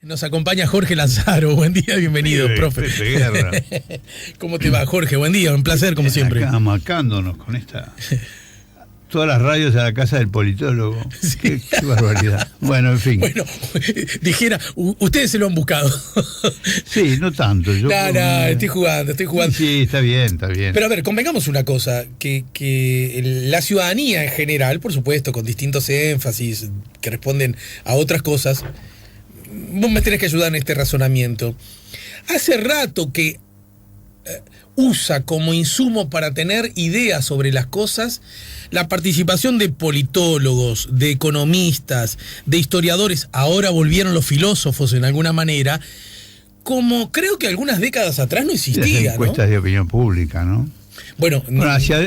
Nos acompaña Jorge Lanzaro. Buen día, bienvenido, profe. Guerra. ¿Cómo te va, Jorge? Buen día, un placer, como siempre. Acá amacándonos con esta... Todas las radios a la casa del politólogo. Sí. Qué barbaridad. Bueno, en fin. Bueno, dijera, ustedes se lo han buscado. Sí, no tanto. Yo estoy jugando. Sí, está bien. Pero a ver, convengamos una cosa, que la ciudadanía en general, por supuesto, con distintos énfasis que responden a otras cosas, vos me tenés que ayudar en este razonamiento. Hace rato que usa como insumo para tener ideas sobre las cosas la participación de politólogos, de economistas, de historiadores, ahora volvieron los filósofos en alguna manera, como creo que algunas décadas atrás no existía, las encuestas, ¿no? De opinión pública, ¿no? Bueno,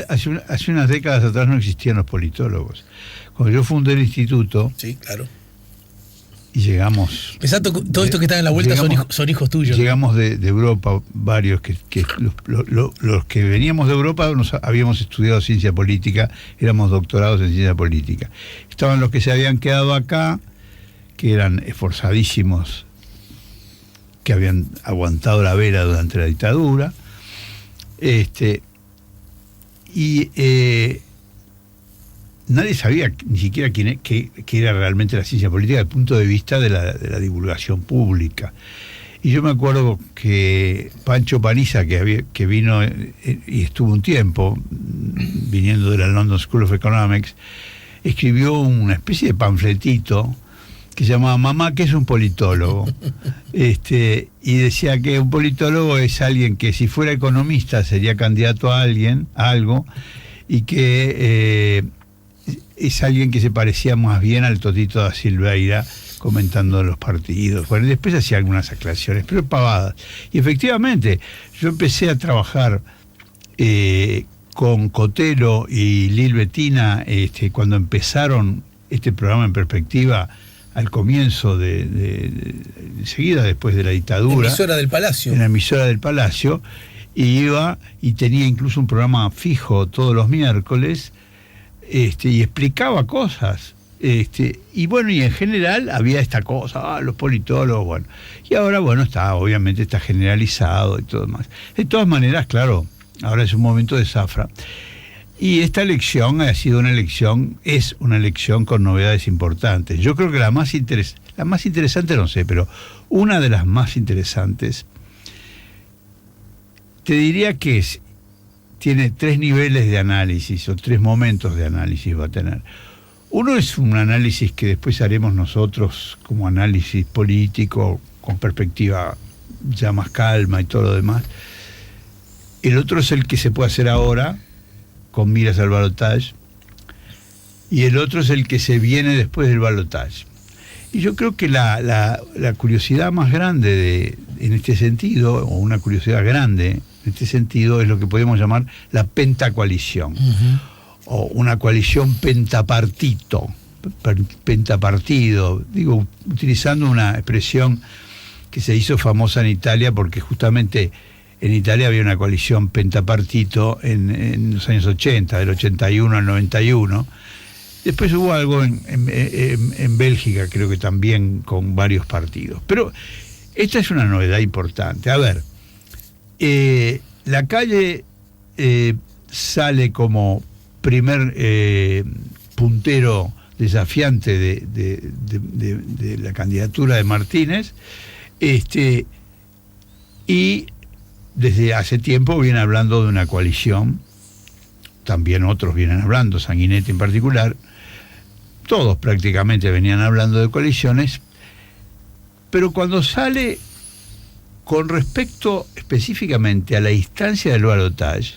hace unas décadas atrás no existían los politólogos. Cuando yo fundé el instituto... Sí, claro. Y llegamos... Pensá, todo esto que está en la vuelta son hijos tuyos. Llegamos de Europa, varios, los que veníamos de Europa habíamos estudiado ciencia política, éramos doctorados en ciencia política. Estaban los que se habían quedado acá, que eran esforzadísimos, que habían aguantado la vela durante la dictadura, nadie sabía ni siquiera qué era realmente la ciencia política desde el punto de vista de la divulgación pública. Y yo me acuerdo que Pancho Paniza, que vino y estuvo un tiempo viniendo de la London School of Economics, escribió una especie de panfletito que se llamaba Mamá, ¿qué es un politólogo? Y decía que un politólogo es alguien que si fuera economista sería candidato a algo, y que es alguien que se parecía más bien al Totito da Silveira comentando los partidos. Bueno, después hacía algunas aclaraciones, pero pavadas. Y efectivamente, yo empecé a trabajar con Cotelo y Lil Bettina cuando empezaron este programa En Perspectiva al comienzo enseguida después de la dictadura. Emisora del Palacio. En la emisora del Palacio, y iba y tenía incluso un programa fijo todos los miércoles, y explicaba cosas, y bueno, y en general había esta cosa, los politólogos, bueno, y ahora, bueno, obviamente está generalizado y todo más. De todas maneras, claro, ahora es un momento de zafra, y esta elección es una elección con novedades importantes. Yo creo que la más interesante, no sé, pero una de las más interesantes, te diría que tiene 3 niveles de análisis, o 3 momentos de análisis va a tener. Uno es un análisis que después haremos nosotros como análisis político, con perspectiva ya más calma y todo lo demás. El otro es el que se puede hacer ahora, con miras al balotaje, y el otro es el que se viene después del balotaje. Y yo creo que la curiosidad más grande en este sentido, o una curiosidad grande en este sentido, es lo que podemos llamar la pentacoalición, o una coalición pentapartido, digo, utilizando una expresión que se hizo famosa en Italia, porque justamente en Italia había una coalición pentapartito en los años 80, del 81 al 91. Después hubo algo en Bélgica, creo que también con varios partidos. Pero esta es una novedad importante. A ver, la Calle sale como primer puntero desafiante de la candidatura de Martínez, y desde hace tiempo viene hablando de una coalición, también otros vienen hablando, Sanguinetti en particular, todos prácticamente venían hablando de coaliciones, pero cuando sale con respecto específicamente a la instancia del balotaje,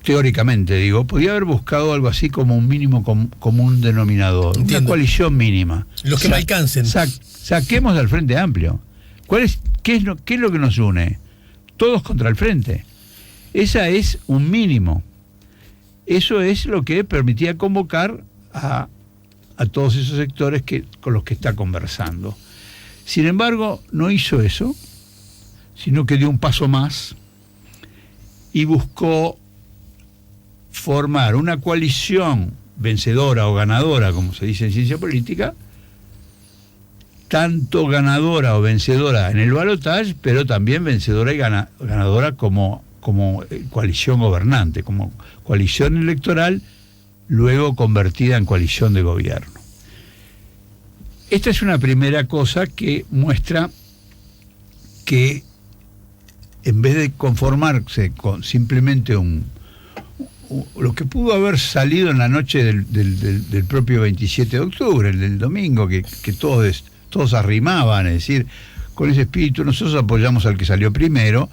teóricamente podría haber buscado algo así como un mínimo común denominador. Entiendo. Una coalición mínima. Los que me alcancen. Saquemos al Frente Amplio. ¿Qué es lo que nos une? Todos contra el Frente. Esa es un mínimo. Eso es lo que permitía convocar a todos esos sectores con los que está conversando. Sin embargo, no hizo eso, sino que dio un paso más y buscó formar una coalición vencedora o ganadora, como se dice en ciencia política, tanto ganadora o vencedora en el balotaje, pero también vencedora y ganadora como coalición gobernante, como coalición electoral, luego convertida en coalición de gobierno. Esta es una primera cosa que muestra que en vez de conformarse con simplemente lo que pudo haber salido en la noche del propio 27 de octubre, del domingo, que todos arrimaban, es decir, con ese espíritu, nosotros apoyamos al que salió primero.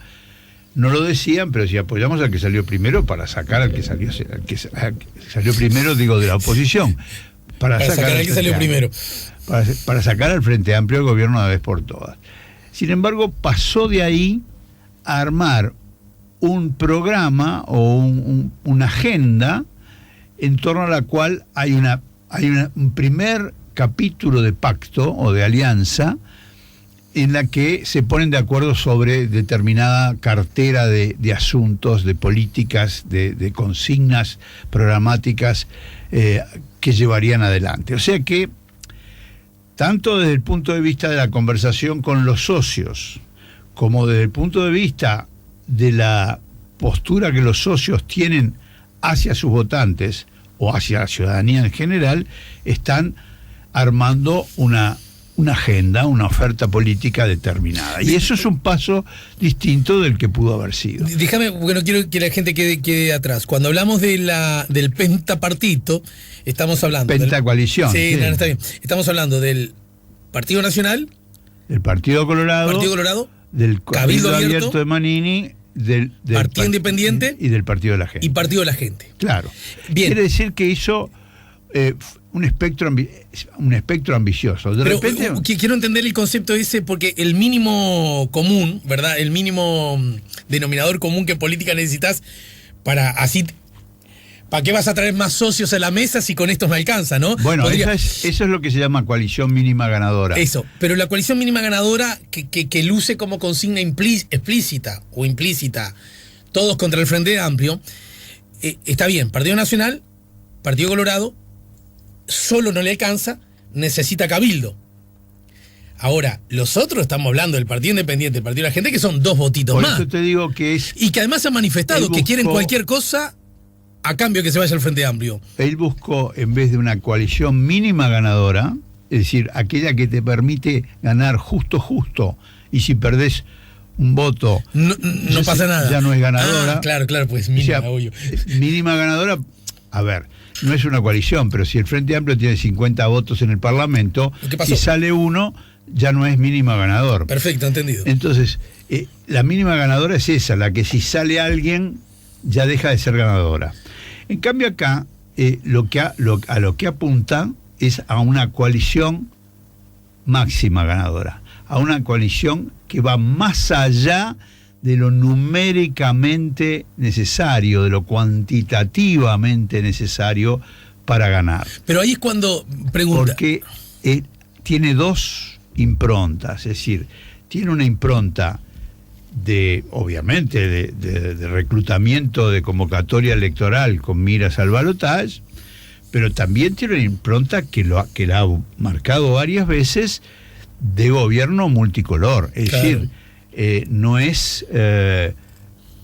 No lo decían, pero si apoyamos al que salió primero para sacar al que salió primero, digo, de la oposición. Para sacar al que salió primero. Para sacar al Frente Amplio del gobierno de una vez por todas. Sin embargo, pasó de ahí a armar un programa o una agenda en torno a la cual hay un primer capítulo de pacto o de alianza en la que se ponen de acuerdo sobre determinada cartera de asuntos, de políticas, de consignas programáticas que llevarían adelante. O sea que, tanto desde el punto de vista de la conversación con los socios, como desde el punto de vista de la postura que los socios tienen hacia sus votantes o hacia la ciudadanía en general, están armando una agenda, una oferta política determinada. Y eso es un paso distinto del que pudo haber sido. Déjame, bueno, quiero que la gente quede atrás. Cuando hablamos del pentapartito, estamos hablando... Pentacoalición. Sí, no, está bien. Estamos hablando del Partido Nacional, del Partido Colorado, del Cabildo Abierto de Manini, del Partido Independiente y del Partido de la Gente. Y Partido de la Gente. Claro. Bien. Quiere decir que hizo un espectro ambicioso. De repente, quiero entender el concepto ese, porque el mínimo común, ¿verdad? El mínimo denominador común que en política necesitas para qué vas a traer más socios a la mesa si con estos no alcanza, ¿no? Bueno, eso es lo que se llama coalición mínima ganadora. Eso, pero la coalición mínima ganadora que luce como consigna explícita o implícita, todos contra el Frente Amplio, está bien. Partido Nacional, Partido Colorado, solo no le alcanza, necesita Cabildo. Ahora, los otros, estamos hablando del Partido Independiente, el Partido de la Gente, que son 2 votitos más. Por eso te digo que es... Y que además han manifestado que quieren cualquier cosa a cambio que se vaya al Frente Amplio. Él buscó, en vez de una coalición mínima ganadora, es decir, aquella que te permite ganar justo, y si perdés un voto... No pasa nada. Ya no es ganadora. Claro, pues mínima, obvio. Mínima ganadora, a ver... No es una coalición, pero si el Frente Amplio tiene 50 votos en el Parlamento, si sale uno, ya no es mínima ganador. Perfecto, entendido. Entonces, la mínima ganadora es esa, la que si sale alguien, ya deja de ser ganadora. En cambio acá, a lo que apunta es a una coalición máxima ganadora, a una coalición que va más allá de lo numéricamente necesario, de lo cuantitativamente necesario para ganar. Pero ahí es cuando pregunta... Porque tiene 2 improntas, es decir, tiene una impronta obviamente, de reclutamiento, de convocatoria electoral con miras al balotaje, pero también tiene una impronta que la ha marcado varias veces de gobierno multicolor, es decir, no es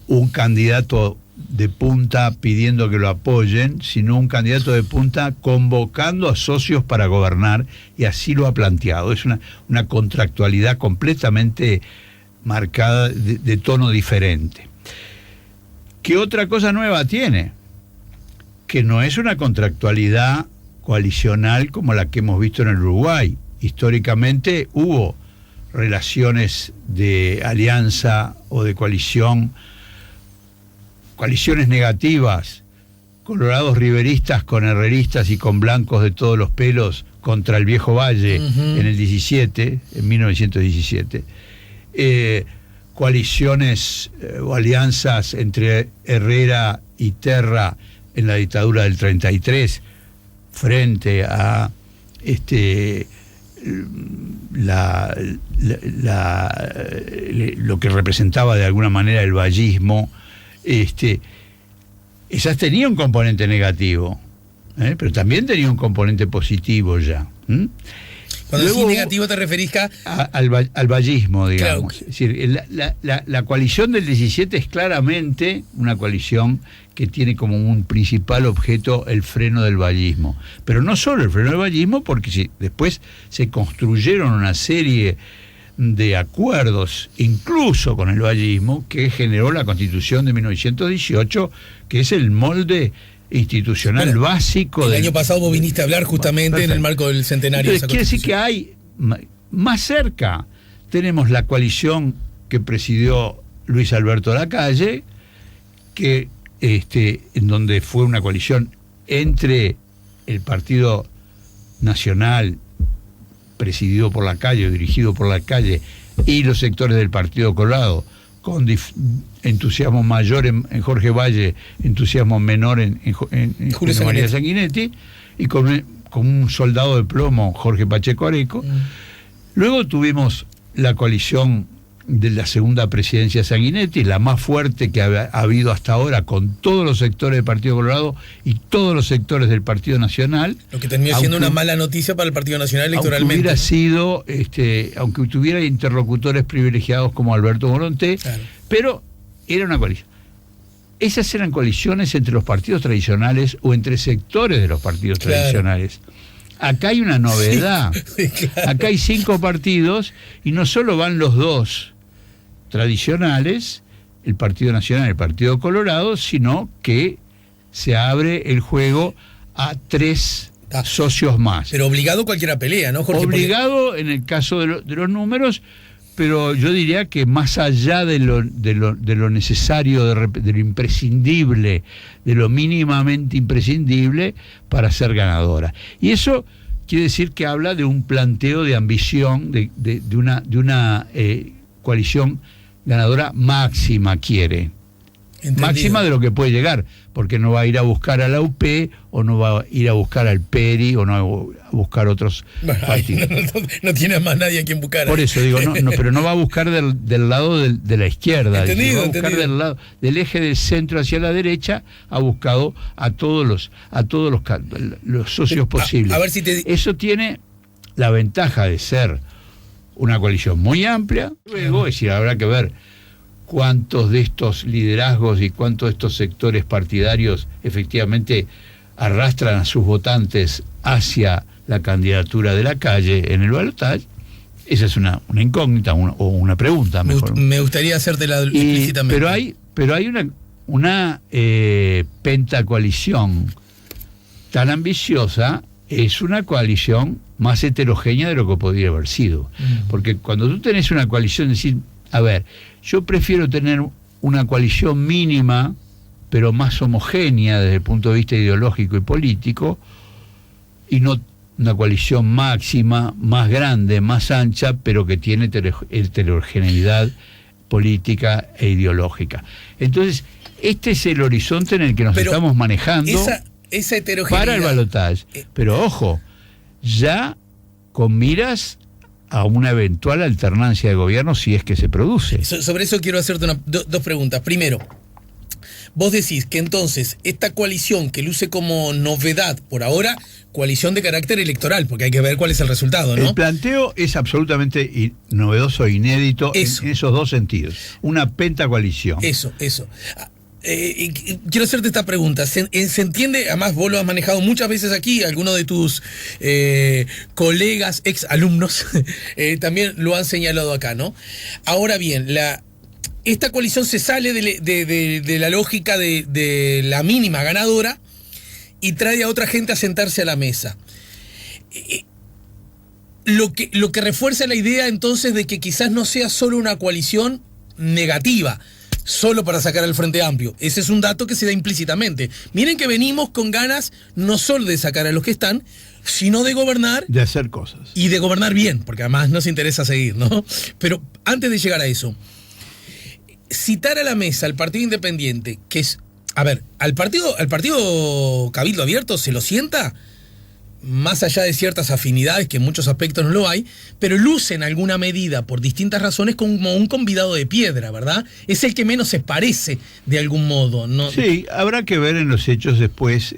un candidato de punta pidiendo que lo apoyen, sino un candidato de punta convocando a socios para gobernar, y así lo ha planteado. Es una contractualidad completamente marcada de tono diferente. ¿Qué otra cosa nueva tiene? Que no es una contractualidad coalicional como la que hemos visto en el Uruguay. Históricamente hubo relaciones de alianza o de coaliciones negativas, colorados riveristas con herreristas y con blancos de todos los pelos contra el Viejo Valle en en 1917. Coaliciones o alianzas entre Herrera y Terra en la dictadura del 33 frente a lo que representaba de alguna manera el vallismo. Esas tenían un componente negativo, pero también tenía un componente positivo ya. Cuando decís negativo te referís al vallismo, digamos. Claro. Es decir, la coalición del 17 es claramente una coalición que tiene como un principal objeto el freno del vallismo. Pero no solo el freno del vallismo, porque después se construyeron una serie de acuerdos, incluso con el vallismo, que generó la Constitución de 1918, que es el molde institucional básico. El año pasado vos viniste a hablar justamente Perfecto. en el marco del centenario. Entonces, quiere decir que hay, más cerca, tenemos la coalición que presidió Luis Alberto Lacalle, que en donde fue una coalición entre el Partido Nacional, presidido por Lacalle, dirigido por Lacalle, y los sectores del Partido Colorado, con entusiasmo mayor en Jorge Valle, entusiasmo menor en Julio María Sanguinetti, y con un soldado de plomo, Jorge Pacheco Areco. Luego tuvimos la coalición de la segunda presidencia Sanguinetti, la más fuerte que ha habido hasta ahora, con todos los sectores del Partido Colorado y todos los sectores del Partido Nacional. Lo que terminó siendo una mala noticia para el Partido Nacional electoralmente. Aunque hubiera sido, aunque tuviera interlocutores privilegiados como Alberto Moronté, claro. Pero era una coalición. Esas eran coaliciones entre los partidos tradicionales o entre sectores de los partidos tradicionales. Acá hay una novedad. Sí, claro. Acá hay 5 partidos y no solo van los 2 tradicionales, el Partido Nacional y el Partido Colorado, sino que se abre el juego a 3 socios más. Pero obligado cualquiera pelea, ¿no, Jorge? Obligado en el caso de los números, pero yo diría que más allá de lo necesario, de lo imprescindible, de lo mínimamente imprescindible para ser ganadora. Y eso quiere decir que habla de un planteo de ambición, de una coalición ganadora máxima, quiere. Entendido. Máxima de lo que puede llegar, porque no va a ir a buscar a la UP, o no va a ir a buscar al PERI, o no va a buscar otros partidos. No tiene más nadie a quien buscar. Por eso digo, pero no va a buscar del lado de la izquierda. Entendido, va a buscar del lado del eje del centro hacia la derecha. Ha buscado a todos los socios posibles. A ver si eso tiene la ventaja de ser una coalición muy amplia. Luego, es decir, habrá que ver cuántos de estos liderazgos y cuántos de estos sectores partidarios efectivamente arrastran a sus votantes hacia la candidatura de Lacalle en el balotaje. Esa es una incógnita o una pregunta, mejor. Me gustaría hacértela explícitamente. Pero hay una pentacoalición tan ambiciosa, es una coalición más heterogénea de lo que podría haber sido. Porque cuando tú tenés una coalición, decir, a ver, yo prefiero tener una coalición mínima, pero más homogénea desde el punto de vista ideológico y político, y no una coalición máxima, más grande, más ancha, pero que tiene heterogeneidad política e ideológica. Entonces, este es el horizonte en el que nos estamos manejando esa heterogeneidad para el balotaje. Pero ojo, ya con miras a una eventual alternancia de gobierno si es que se produce. Sobre eso quiero hacerte dos preguntas. Primero, vos decís que entonces esta coalición que luce como novedad por ahora, coalición de carácter electoral, porque hay que ver cuál es el resultado, ¿no? El planteo es absolutamente novedoso e inédito en esos dos sentidos. Una pentacoalición. Eso. Quiero hacerte esta pregunta. ¿Se entiende? Además, vos lo has manejado muchas veces aquí, algunos de tus colegas, ex alumnos, también lo han señalado acá, ¿no? Ahora bien, esta coalición se sale de la lógica de la mínima ganadora y trae a otra gente a sentarse a la mesa. Lo que refuerza la idea entonces de que quizás no sea solo una coalición negativa, solo para sacar al Frente Amplio. Ese es un dato que se da implícitamente. Miren que venimos con ganas no solo de sacar a los que están, sino de gobernar. De hacer cosas. Y de gobernar bien, porque además nos interesa seguir, ¿no? Pero antes de llegar a eso, citar a la mesa al Partido Independiente, que es, a ver, al partido Cabildo Abierto se lo sienta más allá de ciertas afinidades, que en muchos aspectos no lo hay, pero luce en alguna medida, por distintas razones, como un convidado de piedra, ¿verdad? Es el que menos se parece de algún modo, ¿no? Sí, habrá que ver en los hechos después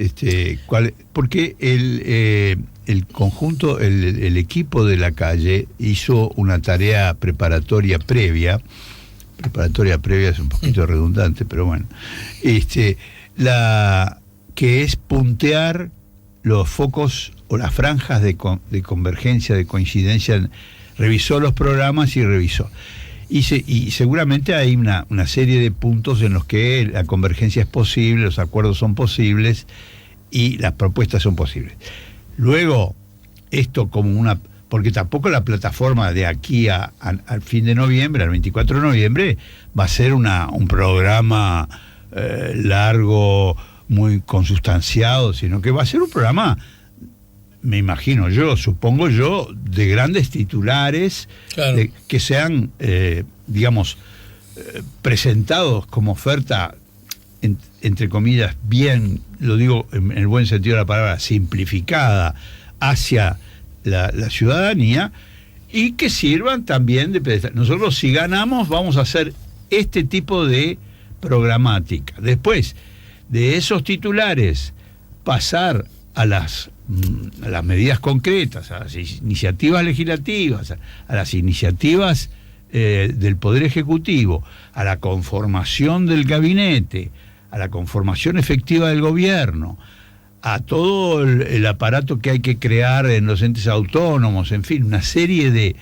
porque el conjunto, el equipo de la calle hizo una tarea preparatoria previa es un poquito redundante, pero bueno, que es puntear los focos o las franjas de convergencia, de coincidencia. Revisó los programas y revisó. Y seguramente hay una serie de puntos en los que la convergencia es posible, los acuerdos son posibles y las propuestas son posibles. Luego, esto como porque tampoco la plataforma de aquí al fin de noviembre, al 24 de noviembre, va a ser un programa largo, muy consustanciado, sino que va a ser un programa, me imagino yo, supongo yo, de grandes titulares, claro, que sean, presentados como oferta, entre comillas, bien, lo digo en el buen sentido de la palabra, simplificada hacia la ciudadanía, y que sirvan también de pedestal. Nosotros, si ganamos, vamos a hacer este tipo de programática. Después de esos titulares, pasar a las medidas concretas, a las iniciativas legislativas, a las iniciativas del Poder Ejecutivo, a la conformación del gabinete, a la conformación efectiva del gobierno, a todo el aparato que hay que crear en los entes autónomos, en fin, una serie de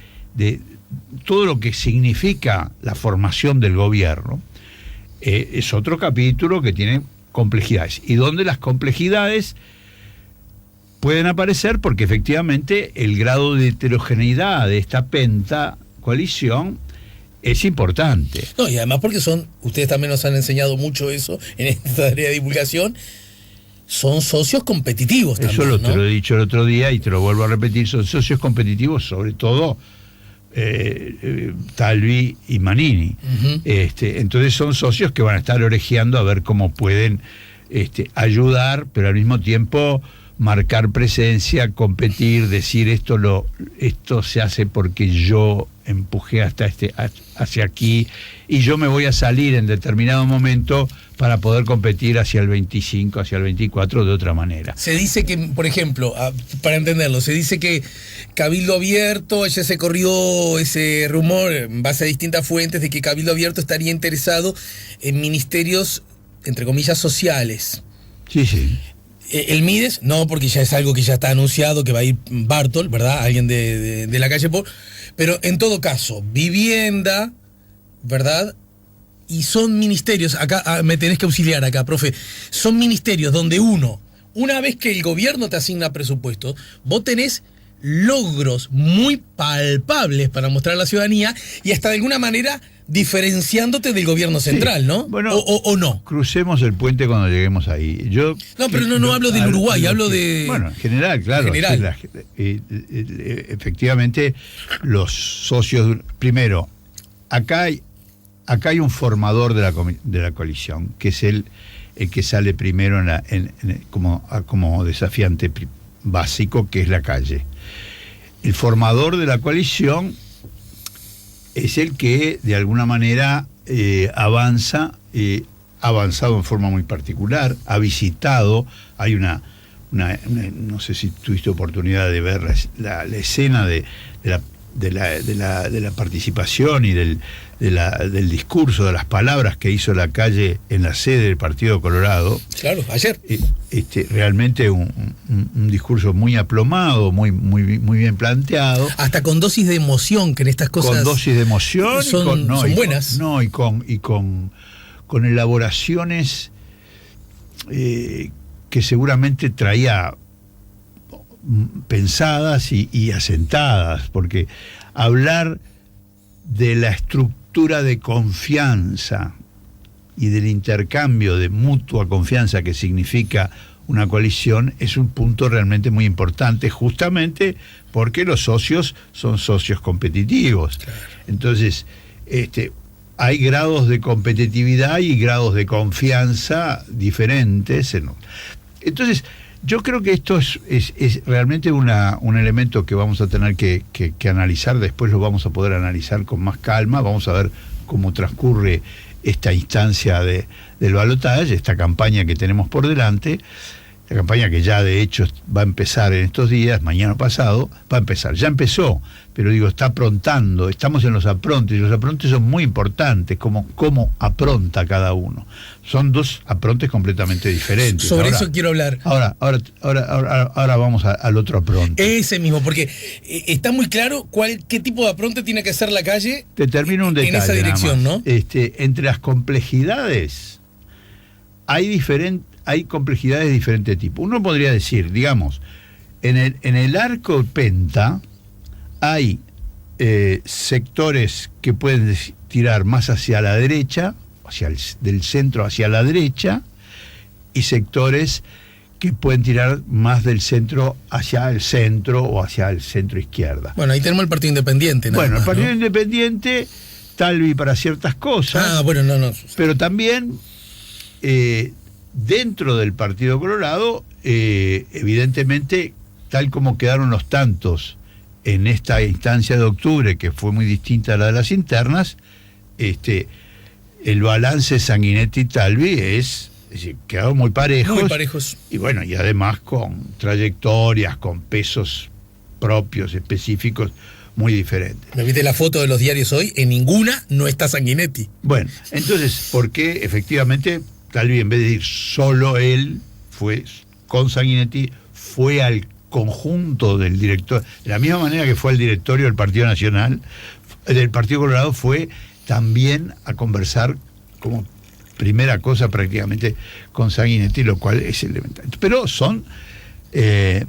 todo lo que significa la formación del gobierno, es otro capítulo que tiene complejidades, y donde las complejidades pueden aparecer porque efectivamente el grado de heterogeneidad de esta coalición es importante. No, y además porque ustedes también nos han enseñado mucho eso en esta tarea de divulgación, son socios competitivos también, eso ¿no? Te lo he dicho el otro día y te lo vuelvo a repetir, son socios competitivos, sobre todo Talvi y Manini. Uh-huh. Entonces son socios que van a estar orejeando a ver cómo pueden ayudar, pero al mismo tiempo marcar presencia, competir, decir esto se hace porque yo empujé hacia aquí y yo me voy a salir en determinado momento para poder competir hacia el 25, hacia el 24 de otra manera. Se dice que, por ejemplo, para entenderlo, se dice que Cabildo Abierto, ya se corrió ese rumor en base a distintas fuentes de que Cabildo Abierto estaría interesado en ministerios, entre comillas, sociales. Sí, sí. El Mides, no, porque ya es algo que ya está anunciado, que va a ir Bartol, ¿verdad? Alguien de la calle Por. Pero en todo caso, vivienda, ¿verdad? Y son ministerios, acá me tenés que auxiliar acá, profe, son ministerios donde una vez que el gobierno te asigna presupuesto, vos tenés logros muy palpables para mostrar a la ciudadanía y hasta de alguna manera diferenciándote del gobierno central, sí, ¿no? Bueno, o no. Crucemos el puente cuando lleguemos ahí. Pero no hablo del Uruguay, hablo de... Bueno, en general, claro. General. Efectivamente, los socios... Primero, acá hay un formador de la coalición, que es el que sale primero como desafiante básico, que es la calle. El formador de la coalición es el que de alguna manera avanza, ha avanzado en forma muy particular, ha visitado, hay no sé si tuviste oportunidad de ver la escena de la participación y del discurso, de las palabras que hizo la calle en la sede del Partido Colorado. Claro, ayer. Realmente un discurso muy aplomado, muy bien planteado. Hasta con dosis de emoción, que en estas cosas... Con dosis de emoción. Son buenas. Y con elaboraciones que seguramente traía pensadas y asentadas, porque hablar de la estructura de confianza y del intercambio de mutua confianza que significa una coalición es un punto realmente muy importante, justamente porque los socios son socios competitivos. Claro. Entonces, hay grados de competitividad y grados de confianza diferentes. Entonces, Yo creo que esto es realmente un elemento que vamos a tener que analizar, después lo vamos a poder analizar con más calma, vamos a ver cómo transcurre esta instancia del balotaje, esta campaña que tenemos por delante, la campaña que ya de hecho va a empezar en estos días, mañana o pasado, va a empezar, ya empezó, pero digo, está aprontando, estamos en los aprontes, y los aprontes son muy importantes, cómo apronta cada uno. Son dos aprontes completamente diferentes. Sobre eso quiero hablar. Ahora vamos al otro apronte. Ese mismo, porque está muy claro qué tipo de apronte tiene que hacer la calle. Te termino un detalle. En esa dirección, ¿no? Entre las complejidades hay complejidades de diferente tipo. Uno podría decir, digamos, en el arco penta hay sectores que pueden tirar más hacia la derecha, del centro hacia la derecha, y sectores que pueden tirar más del centro hacia el centro o hacia el centro izquierda. Bueno, ahí tenemos el Partido Independiente. El Partido Independiente, tal vez para ciertas cosas. No. Pero también dentro del Partido Colorado, evidentemente, tal como quedaron los tantos en esta instancia de octubre, que fue muy distinta a la de las internas, el balance Sanguinetti-Talvi es decir, quedaron muy parejos. Muy parejos. Y bueno, y además con trayectorias, con pesos propios, específicos, muy diferentes. ¿Me viste la foto de los diarios hoy? En ninguna no está Sanguinetti. Bueno, entonces, ¿por qué efectivamente Talvi, en vez de ir solo él, fue con Sanguinetti, fue al conjunto del director, de la misma manera que fue al directorio del Partido Nacional, del Partido Colorado, fue también a conversar como primera cosa prácticamente con Sanguinetti, lo cual es elemental. Pero son,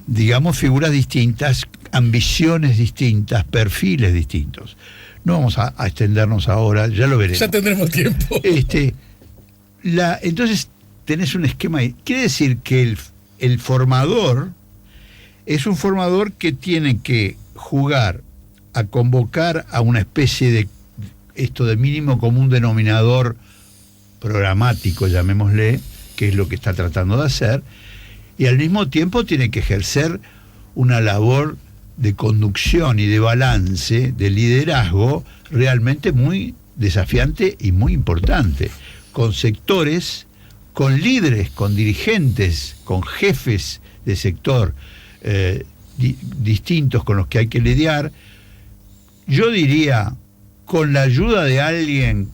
digamos, figuras distintas, ambiciones distintas, perfiles distintos. No vamos a extendernos ahora, ya lo veremos. Ya tendremos tiempo. Entonces tenés un esquema ahí. Quiere decir que el formador es un formador que tiene que jugar a convocar a una especie de mínimo común denominador programático, llamémosle, que es lo que está tratando de hacer, y al mismo tiempo tiene que ejercer una labor de conducción y de balance, de liderazgo, realmente muy desafiante y muy importante, con sectores, con líderes, con dirigentes, con jefes de sector distintos con los que hay que lidiar. Yo diría, con la ayuda de alguien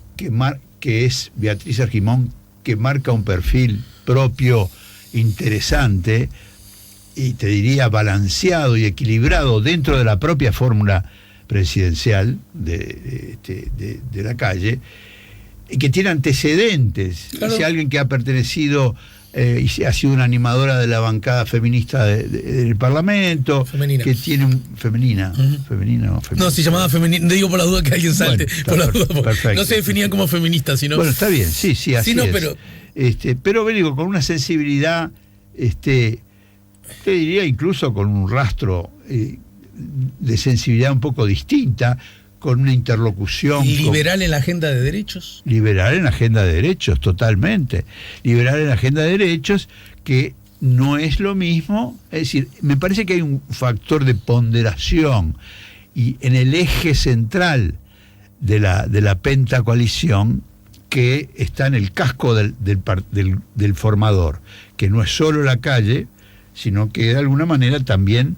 que es Beatriz Argimón, que marca un perfil propio interesante, y te diría balanceado y equilibrado dentro de la propia fórmula presidencial de la calle, y que tiene antecedentes. Claro. Es alguien que ha pertenecido y ha sido una animadora de la bancada feminista del Parlamento. Femenina. Que tiene femenina. Femenina o femenina. No, se llamaba femenina. Digo por la duda que alguien salte. Bueno, por la duda, perfecto. No se definían como feministas, sino. Bueno, está bien, sí, así sí, no, es. Pero digo, con una sensibilidad, te diría incluso con un rastro de sensibilidad un poco distinta, con una interlocución. ¿Liberal en la agenda de derechos? Liberal en la agenda de derechos, totalmente. Liberal en la agenda de derechos, que no es lo mismo. Es decir, me parece que hay un factor de ponderación y en el eje central de la pentacoalición, que está en el casco del formador, que no es solo la calle, sino que de alguna manera también,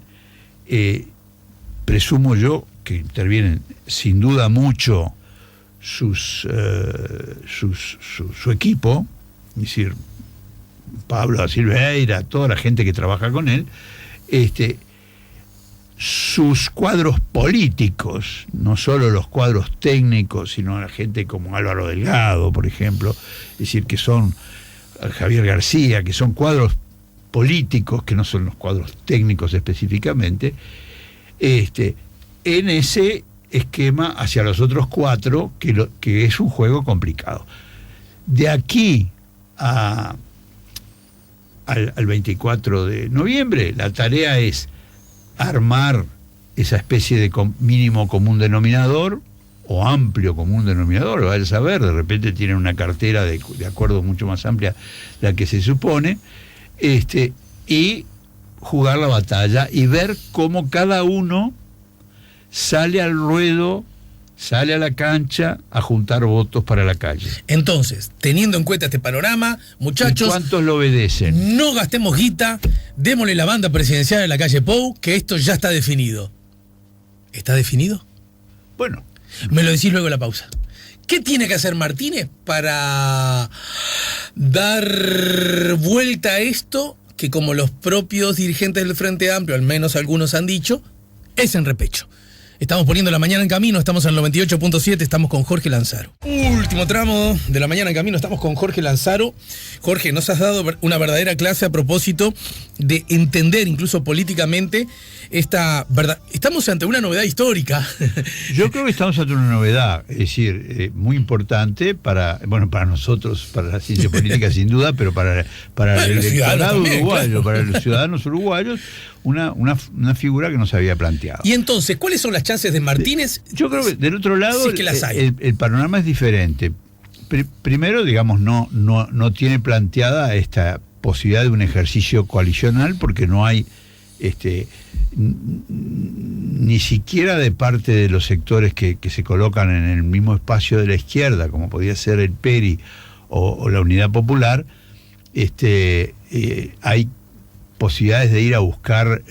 presumo yo, que intervienen sin duda mucho su equipo, es decir, Pablo da Silveira, toda la gente que trabaja con él, sus cuadros políticos, no solo los cuadros técnicos, sino la gente como Álvaro Delgado, por ejemplo, es decir, que son Javier García, que son cuadros políticos, que no son los cuadros técnicos específicamente, en ese esquema hacia los otros cuatro, que es un juego complicado. De aquí al 24 de noviembre, la tarea es armar esa especie de mínimo común denominador, o amplio común denominador, vaya a saber, de repente tienen una cartera de acuerdos mucho más amplia de la que se supone, y jugar la batalla y ver cómo cada uno sale al ruedo, sale a la cancha a juntar votos para la calle. Entonces, teniendo en cuenta este panorama, muchachos, ¿cuántos lo obedecen? no gastemos guita, démosle la banda presidencial en la calle Pou, que esto ya está definido. ¿Está definido? Bueno, Me lo decís luego de la pausa. ¿Qué tiene que hacer Martínez para dar vuelta a esto que, como los propios dirigentes del Frente Amplio, al menos algunos han dicho, es en repecho? Estamos poniendo la mañana en camino, estamos en el 98.7, estamos con Jorge Lanzaro. Último tramo de la mañana en camino, estamos con Jorge Lanzaro. Jorge, nos has dado una verdadera clase a propósito de entender, incluso políticamente, esta verdad. Estamos ante una novedad histórica. Yo creo que estamos ante una novedad, es decir, muy importante para nosotros, para la ciencia política sin duda, pero para el electorado uruguayo, claro. Para los ciudadanos uruguayos, una figura que no se había planteado. Y entonces, ¿cuáles son las chances de Martínez? Yo creo que del otro lado sí que las hay. El panorama es diferente. Primero, digamos, no tiene planteada esta posibilidad de un ejercicio coalicional porque no hay ni siquiera de parte de los sectores que se colocan en el mismo espacio de la izquierda, como podía ser el PERI o la Unidad Popular, hay posibilidades de ir a buscar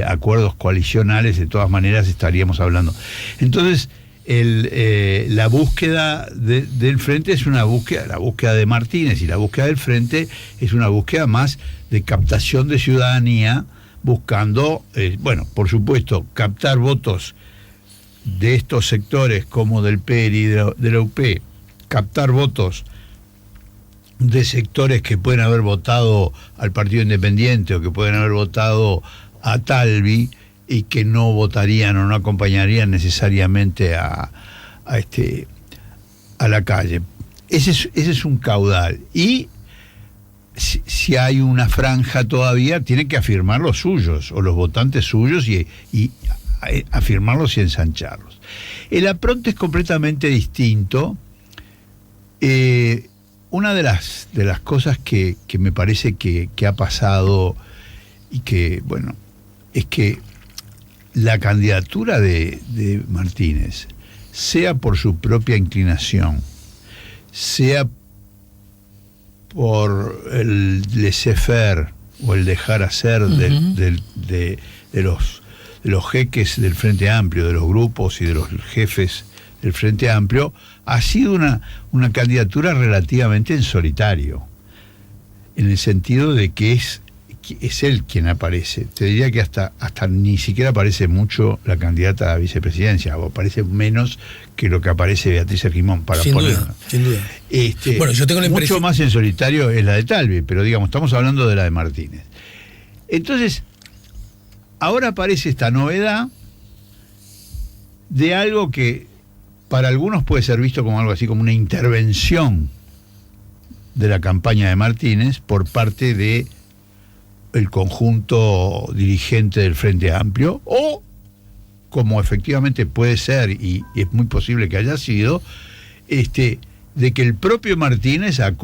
acuerdos coalicionales. De todas maneras estaríamos hablando. Entonces, la búsqueda del Frente es una búsqueda, la búsqueda de Martínez y la búsqueda del Frente es una búsqueda más de captación de ciudadanía, buscando, por supuesto, captar votos de estos sectores como del PERI, de la UP, captar votos de sectores que pueden haber votado al Partido Independiente o que pueden haber votado a Talvi y que no votarían o no acompañarían necesariamente a la calle. Ese es un caudal. Y si hay una franja todavía, tiene que afirmar los suyos, o los votantes suyos, y afirmarlos y ensancharlos. El apronte es completamente distinto. Una de las cosas que me parece que ha pasado y que, es que la candidatura de Martínez, sea por su propia inclinación, sea por el laissez-faire o el dejar hacer de los jeques del Frente Amplio, de los grupos y de los jefes del Frente Amplio, ha sido una candidatura relativamente en solitario, en el sentido de que es él quien aparece. Te diría que hasta ni siquiera aparece mucho la candidata a la vicepresidencia, o aparece menos que lo que aparece Beatriz Argimón, para ponerlo. Sin duda. Yo tengo la impresión... Mucho más en solitario es la de Talvi, pero digamos, estamos hablando de la de Martínez. Entonces, ahora aparece esta novedad de algo que para algunos puede ser visto como algo así, como una intervención de la campaña de Martínez por parte de el conjunto dirigente del Frente Amplio, o como efectivamente puede ser, y es muy posible que haya sido, de que el propio Martínez ya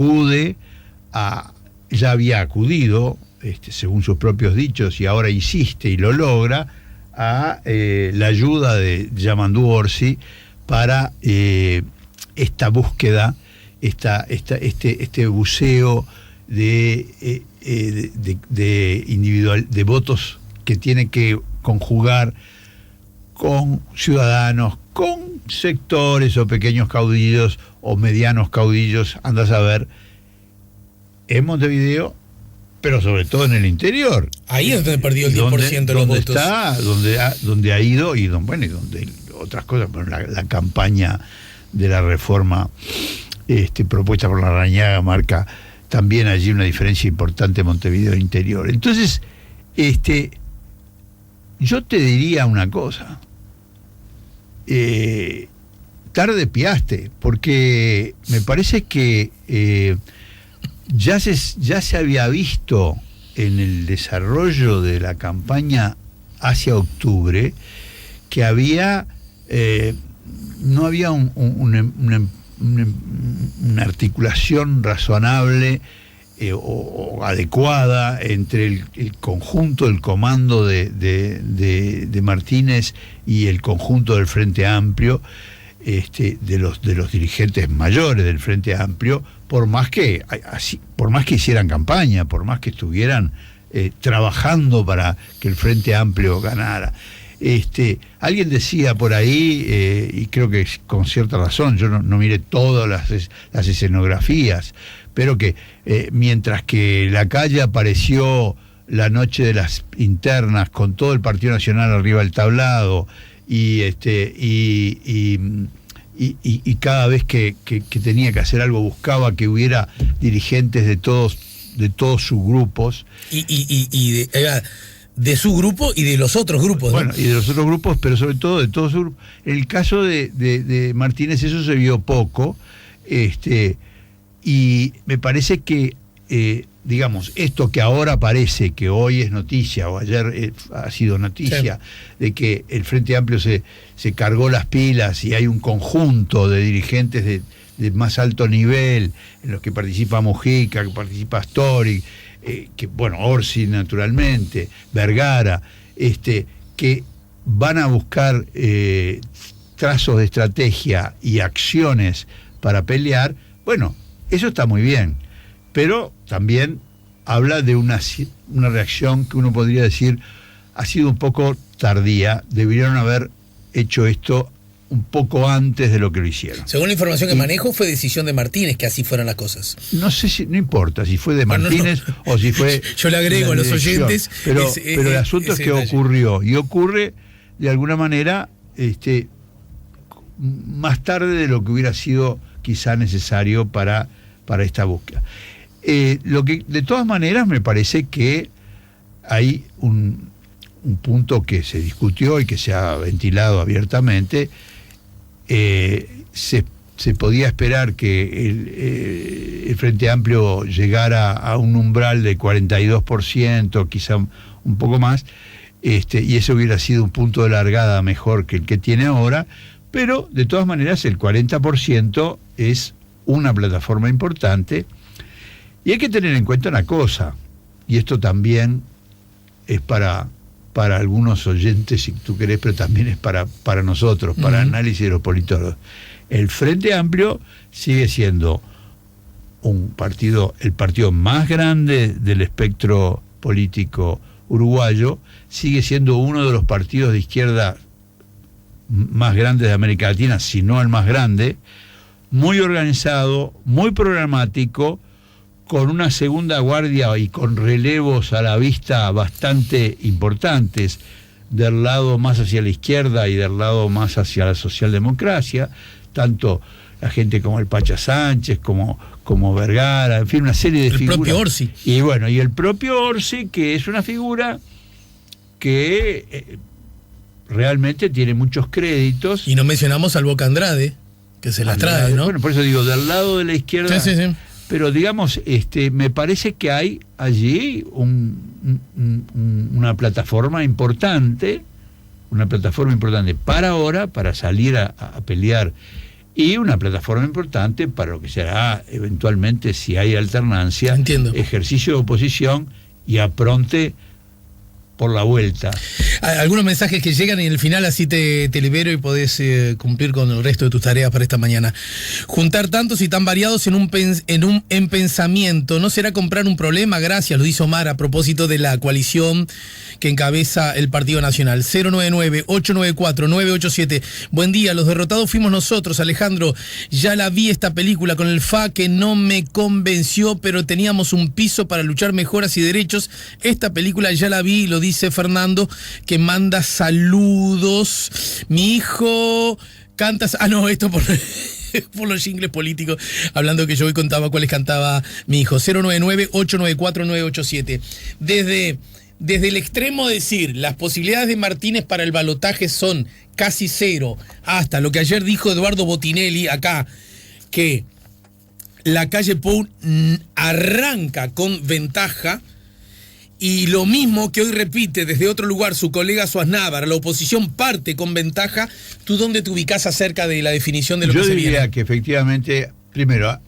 había acudido, según sus propios dichos, y ahora insiste y lo logra, a la ayuda de Yamandú Orsi para esta búsqueda, este buceo de votos que tiene que conjugar con ciudadanos, con sectores o pequeños caudillos o medianos caudillos, anda a saber, en Montevideo, pero sobre todo en el interior. Ahí es donde perdió el 10% de los votos. Donde ha ido y donde otras cosas, la campaña de la reforma propuesta por Larrañaga marca también allí una diferencia importante en Montevideo interior. Entonces, yo te diría una cosa, tarde piaste, porque me parece que ya se había visto en el desarrollo de la campaña hacia octubre que no había una articulación razonable o adecuada entre el conjunto, el comando de Martínez y el conjunto del Frente Amplio, de los dirigentes mayores del Frente Amplio, por más que hicieran campaña, por más que estuvieran trabajando para que el Frente Amplio ganara. Alguien decía por ahí, y creo que con cierta razón, yo no miré todas las escenografías, pero que mientras que la calle apareció la noche de las internas con todo el Partido Nacional arriba del tablado y cada vez que tenía que hacer algo buscaba que hubiera dirigentes de todos sus grupos de su grupo y de los otros grupos, ¿no? Bueno, y de los otros grupos, pero sobre todo de todos sus grupos. En el caso de Martínez eso se vio poco, y me parece que, digamos, esto que ahora parece que hoy es noticia, o ayer ha sido noticia, sí, de que el Frente Amplio se cargó las pilas y hay un conjunto de dirigentes de más alto nivel, en los que participa Mujica, que participa Astori, Orsi naturalmente, Vergara, que van a buscar trazos de estrategia y acciones para pelear. Bueno, eso está muy bien, pero también habla de una reacción que uno podría decir ha sido un poco tardía. Debieron haber hecho esto un poco antes de lo que lo hicieron. Según la información que manejo, fue decisión de Martínez que así fueran las cosas. No sé no importa si fue de Martínez o si fue... Yo le agrego a los oyentes... Pero el asunto es que ocurrió, y ocurre de alguna manera más tarde de lo que hubiera sido quizá necesario para esta búsqueda. Lo que de todas maneras me parece que hay un punto que se discutió y que se ha ventilado abiertamente. Se podía esperar que el Frente Amplio llegara a un umbral de 42%, quizá un poco más, y eso hubiera sido un punto de largada mejor que el que tiene ahora, pero de todas maneras el 40% es una plataforma importante, y hay que tener en cuenta una cosa, y esto también es para algunos oyentes, si tú querés, pero también es para nosotros, para análisis de los politólogos. El Frente Amplio sigue siendo el partido más grande del espectro político uruguayo, sigue siendo uno de los partidos de izquierda más grandes de América Latina, si no el más grande, muy organizado, muy programático, con una segunda guardia y con relevos a la vista bastante importantes del lado más hacia la izquierda y del lado más hacia la socialdemocracia, tanto la gente como el Pacha Sánchez, como Vergara, en fin, una serie de figuras. El propio Orsi. Y bueno, y el propio Orsi, que es una figura que realmente tiene muchos créditos. Y no mencionamos al Boca Andrade, que se las trae, ¿no? Bueno, por eso digo, del lado de la izquierda... Sí. Pero digamos, me parece que hay allí una plataforma importante para ahora, para salir a pelear, y una plataforma importante para lo que será eventualmente, si hay alternancia, ejercicio de oposición y apronte por la vuelta. Algunos mensajes que llegan y en el final así te libero y podés cumplir con el resto de tus tareas para esta mañana. Juntar tantos y tan variados en pensamiento, ¿no será comprar un problema? Gracias, lo dice Omar a propósito de la coalición que encabeza el Partido Nacional. 099-894-987. Buen día, los derrotados fuimos nosotros, Alejandro. Ya la vi esta película con el FA que no me convenció, pero teníamos un piso para luchar mejoras y derechos. Esta película ya la vi, lo dice Fernando, que manda saludos. Mi hijo canta... esto por los jingles políticos, hablando que yo hoy contaba cuáles cantaba mi hijo. 099-894-987. Desde el extremo de decir, las posibilidades de Martínez para el balotaje son casi cero, hasta lo que ayer dijo Eduardo Botinelli acá, que la calle Pou arranca con ventaja. Y lo mismo que hoy repite desde otro lugar su colega Suaznavar, la oposición parte con ventaja. ¿Tú dónde te ubicás acerca de la definición de lo que se viene? Yo diría que efectivamente, primero,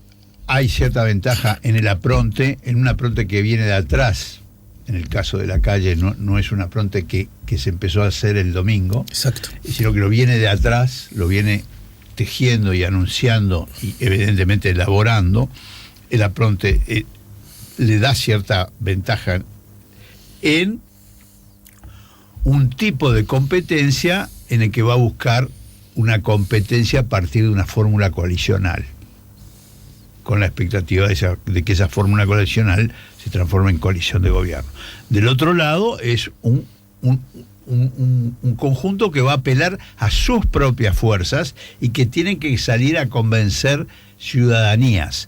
hay cierta ventaja en el apronte, en un apronte que viene de atrás. En el caso de la calle no es un apronte que se empezó a hacer el domingo, Exacto. sino que lo viene de atrás, lo viene tejiendo y anunciando y evidentemente elaborando. El apronte le da cierta ventaja en un tipo de competencia en el que va a buscar una competencia a partir de una fórmula coalicional, con la expectativa de que esa fórmula coalicional se transforme en coalición de gobierno. Del otro lado es un conjunto que va a apelar a sus propias fuerzas y que tienen que salir a convencer ciudadanías,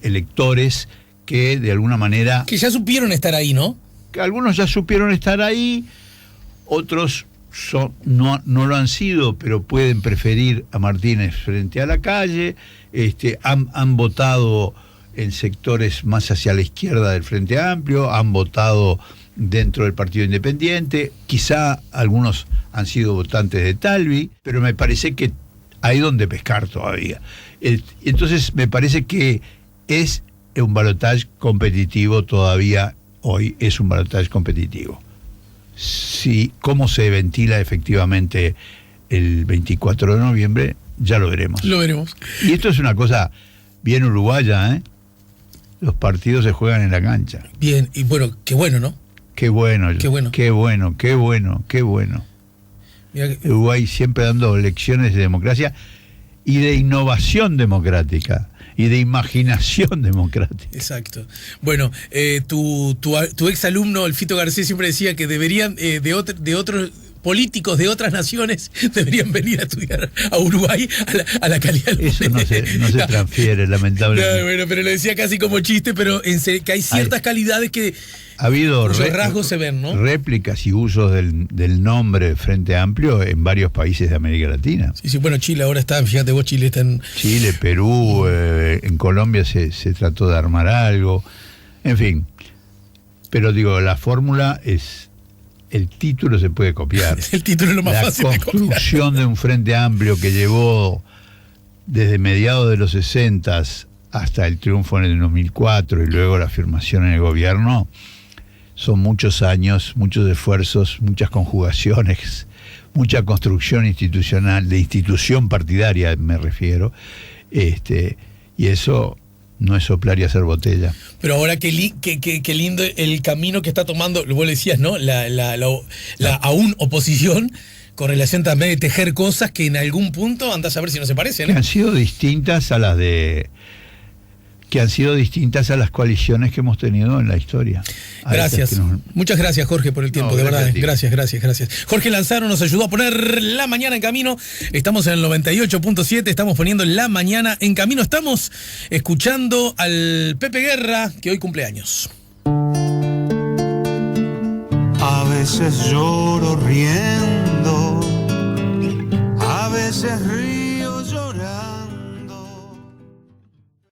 electores que de alguna manera... Que ya supieron estar ahí, ¿no? Que algunos ya supieron estar ahí, otros no lo han sido, pero pueden preferir a Martínez frente a la calle. Han votado en sectores más hacia la izquierda del Frente Amplio, han votado dentro del Partido Independiente, quizá algunos han sido votantes de Talvi, pero me parece que hay donde pescar todavía. Entonces me parece que es un balotaje competitivo todavía, hoy es un balotaje competitivo. Si cómo se ventila efectivamente el 24 de noviembre, ya lo veremos. Lo veremos. Y esto es una cosa bien uruguaya, ¿eh? Los partidos se juegan en la cancha. Bien, y bueno, qué bueno, ¿no? Qué bueno, Qué bueno. qué bueno, qué bueno, qué bueno. Mirá que... Uruguay siempre dando lecciones de democracia y de innovación democrática y de imaginación democrática. Exacto. Bueno, tu ex alumno, el Fito Garcés, siempre decía que deberían de otros políticos de otras naciones deberían venir a estudiar a Uruguay a la calidad del Eso no se transfiere, lamentablemente. No, bueno, pero lo decía casi como chiste, pero que hay ciertas calidades que ha habido rasgos se ven, ¿no? Réplicas y usos del nombre Frente Amplio en varios países de América Latina. Sí, bueno, Chile ahora está, fíjate vos, Chile está en... Chile, Perú, en Colombia se trató de armar algo, en fin. Pero digo, la fórmula es... El título se puede copiar. El título es lo más fácil de copiar. La construcción de un Frente Amplio que llevó desde mediados de los 60 hasta el triunfo en el 2004 y luego la afirmación en el gobierno, son muchos años, muchos esfuerzos, muchas conjugaciones, mucha construcción institucional, de institución partidaria me refiero, y eso no es soplar y hacer botella. Pero ahora qué lindo el camino que está tomando, vos le decías, ¿no? La aún oposición, con relación también de tejer cosas que en algún punto andás a ver si no se parecen, ¿eh? Que han sido distintas a las coaliciones que hemos tenido en la historia. Gracias. Muchas gracias, Jorge, por el tiempo, de verdad. Gracias. Jorge Lanzaro nos ayudó a poner La Mañana en Camino. Estamos en el 98.7, estamos poniendo La Mañana en Camino. Estamos escuchando al Pepe Guerra, que hoy cumple años. A veces lloro riendo, a veces río.